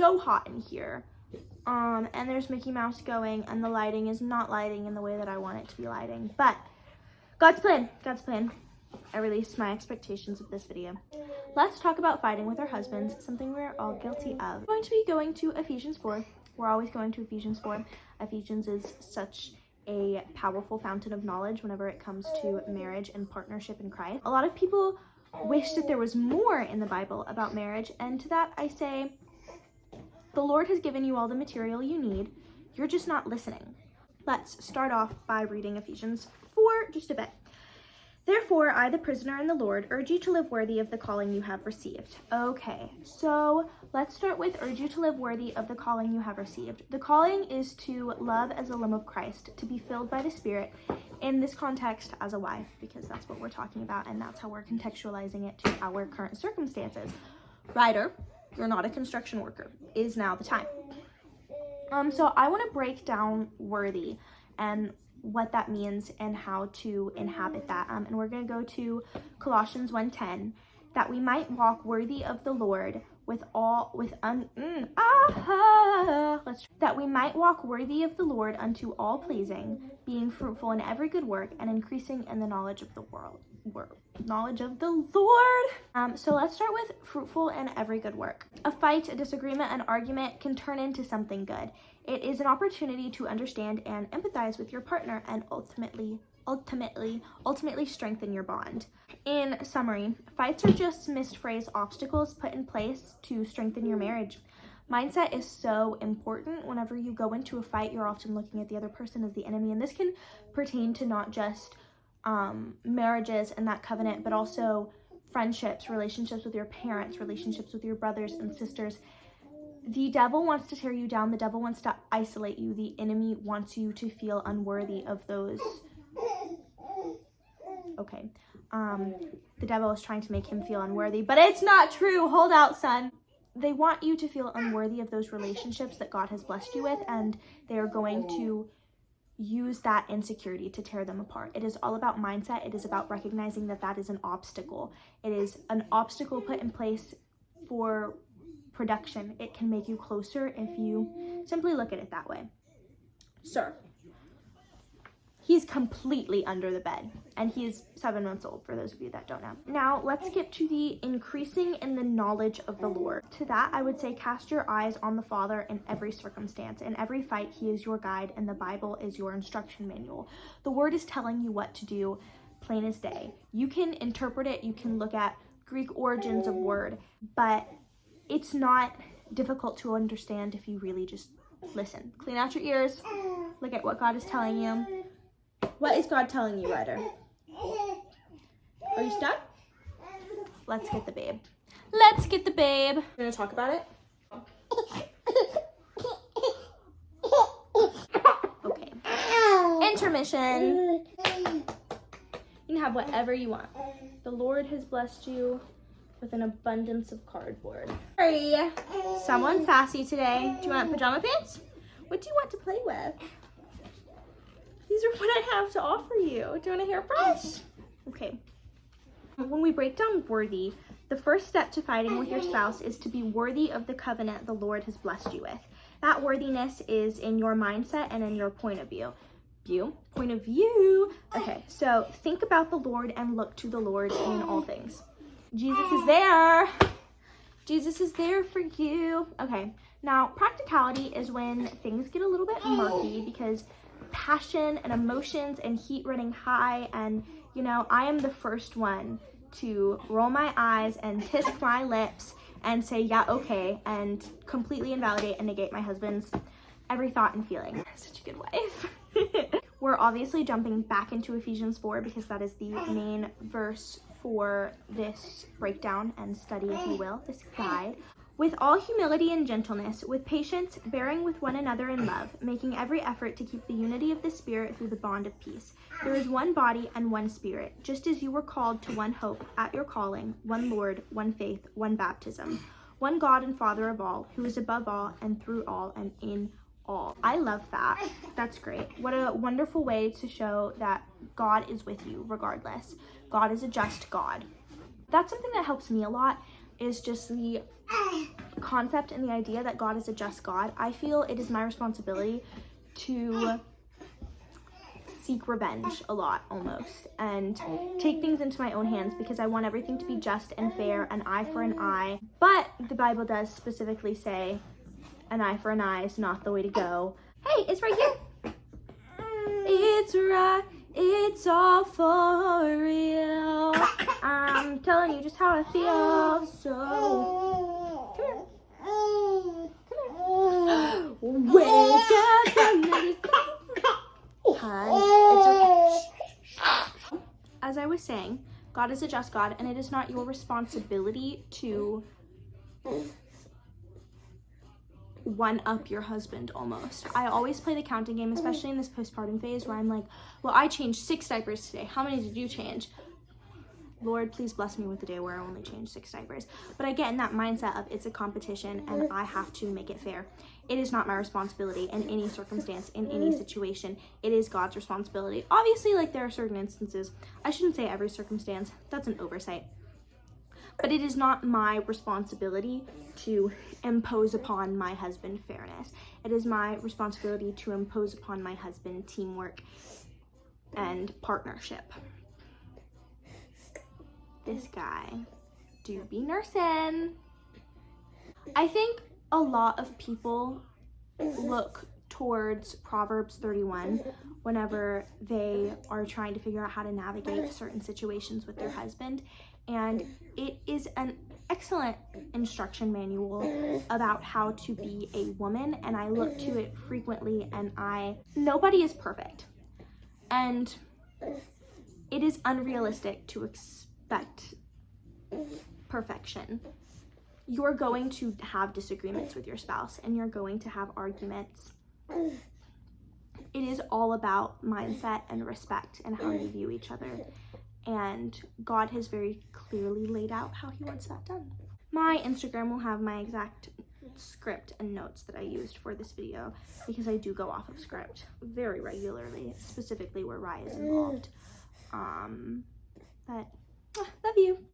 so hot in here. And there's Mickey Mouse going, and the lighting is not lighting in the way that I want it to be lighting. But God's plan, God's plan. I released my expectations of this video. Let's talk about fighting with our husbands, something we're all guilty of. We're going to be going to Ephesians 4. We're always going to Ephesians 4. Ephesians is such a powerful fountain of knowledge whenever it comes to marriage and partnership in Christ. A lot of people wish that there was more in the Bible about marriage, and to that I say, the Lord has given you all the material you need. You're just not listening. Let's start off by reading Ephesians 4 just a bit. Therefore, I, the prisoner in the Lord, urge you to live worthy of the calling you have received. Okay, so let's start with urge you to live worthy of the calling you have received. The calling is to love as a limb of Christ, to be filled by the Spirit, in this context as a wife, because that's what we're talking about, and that's how we're contextualizing it to our current circumstances. Ryder, you're not a construction worker, is now the time. So I want to break down worthy and what that means and how to inhabit that. And we're going to go to Colossians 1:10, that we might walk worthy of the Lord that we might walk worthy of the Lord unto all pleasing, being fruitful in every good work and increasing in the knowledge of the knowledge of the Lord. So let's start with fruitful in every good work. A fight, a disagreement, an argument can turn into something good. It is an opportunity to understand and empathize with your partner and ultimately strengthen your bond. In summary, fights are just misphrased obstacles put in place to strengthen your marriage. Mindset is so important. Whenever you go into a fight, you're often looking at the other person as the enemy, and this can pertain to not just marriages and that covenant, but also friendships, relationships with your parents, relationships with your brothers and sisters. The devil wants to tear you down. The devil wants to isolate you. The enemy wants you to feel unworthy of those. Okay. The devil is trying to make him feel unworthy, but it's not true. Hold out, son. They want you to feel unworthy of those relationships that God has blessed you with, and they are going to use that insecurity to tear them apart. It is all about mindset. It is about recognizing that that is an obstacle. It is an obstacle put in place for production. It can make you closer if you simply look at it that way. Sir, he's completely under the bed, and he is 7 months old, for those of you that don't know. Now, let's skip to the increasing in the knowledge of the Lord. To that, I would say cast your eyes on the Father in every circumstance. In every fight, he is your guide, and the Bible is your instruction manual. The Word is telling you what to do, plain as day. You can interpret it, you can look at Greek origins of word, but it's not difficult to understand if you really just listen. Clean out your ears, look at what God is telling you. What is God telling you, Ryder? Are you stuck? Let's get the babe. Let's get the babe. We're gonna talk about it? Okay. Intermission. You can have whatever you want. The Lord has blessed you with an abundance of cardboard. Sorry, someone's sassy today. Do you want pajama pants? What do you want to play with? These are what I have to offer you. Do you want a hairbrush? Okay. When we break down worthy, the first step to fighting with your spouse is to be worthy of the covenant the Lord has blessed you with. That worthiness is in your mindset and in your point of view. Point of view. Okay, so think about the Lord and look to the Lord in all things. Jesus is there. Jesus is there for you. Okay, now practicality is when things get a little bit murky because passion and emotions and heat running high, and I am the first one to roll my eyes and tisk my lips and say yeah, okay, and completely invalidate and negate my husband's every thought and feeling. Such a good wife. We're obviously jumping back into Ephesians 4 because that is the main verse for this breakdown and study, if you will, this guide. With all humility and gentleness, with patience, bearing with one another in love, making every effort to keep the unity of the Spirit through the bond of peace. There is one body and one Spirit, just as you were called to one hope at your calling, one Lord, one faith, one baptism, one God and Father of all, who is above all and through all and in all. I love that. That's great. What a wonderful way to show that God is with you regardless. God is a just God. That's something that helps me a lot, is just the concept and the idea that God is a just God, I feel it is my responsibility to seek revenge a lot, almost, and take things into my own hands, because I want everything to be just and fair, an eye for an eye. But the Bible does specifically say an eye for an eye is not the way to go. Hey, it's right here. It's right, it's all for real. I'm telling you just how I feel, so come here. Wake up and let it go. It's okay. As I was saying, God is a just God, and it is not your responsibility to one up your husband almost. I always play the counting game, especially in this postpartum phase, where I'm like, well, I changed 6 diapers today. How many did you change? Lord, please bless me with the day where I only change 6 diapers. But I get in that mindset of it's a competition and I have to make it fair. It is not my responsibility in any circumstance, in any situation. It is God's responsibility. Obviously, like, there are certain instances, I shouldn't say every circumstance, that's an oversight. But it is not my responsibility to impose upon my husband fairness. It is my responsibility to impose upon my husband teamwork and partnership. This guy do be nursing. I think a lot of people look towards Proverbs 31 whenever they are trying to figure out how to navigate certain situations with their husband. And it is an excellent instruction manual about how to be a woman, and I look to it frequently, and nobody is perfect. And it is unrealistic to expect perfection. You're going to have disagreements with your spouse, and you're going to have arguments. It is all about mindset and respect and how you view each other. And God has very clearly laid out how he wants that done. My Instagram will have my exact script and notes that I used for this video, because I do go off of script very regularly, specifically where Rye is involved. But love you.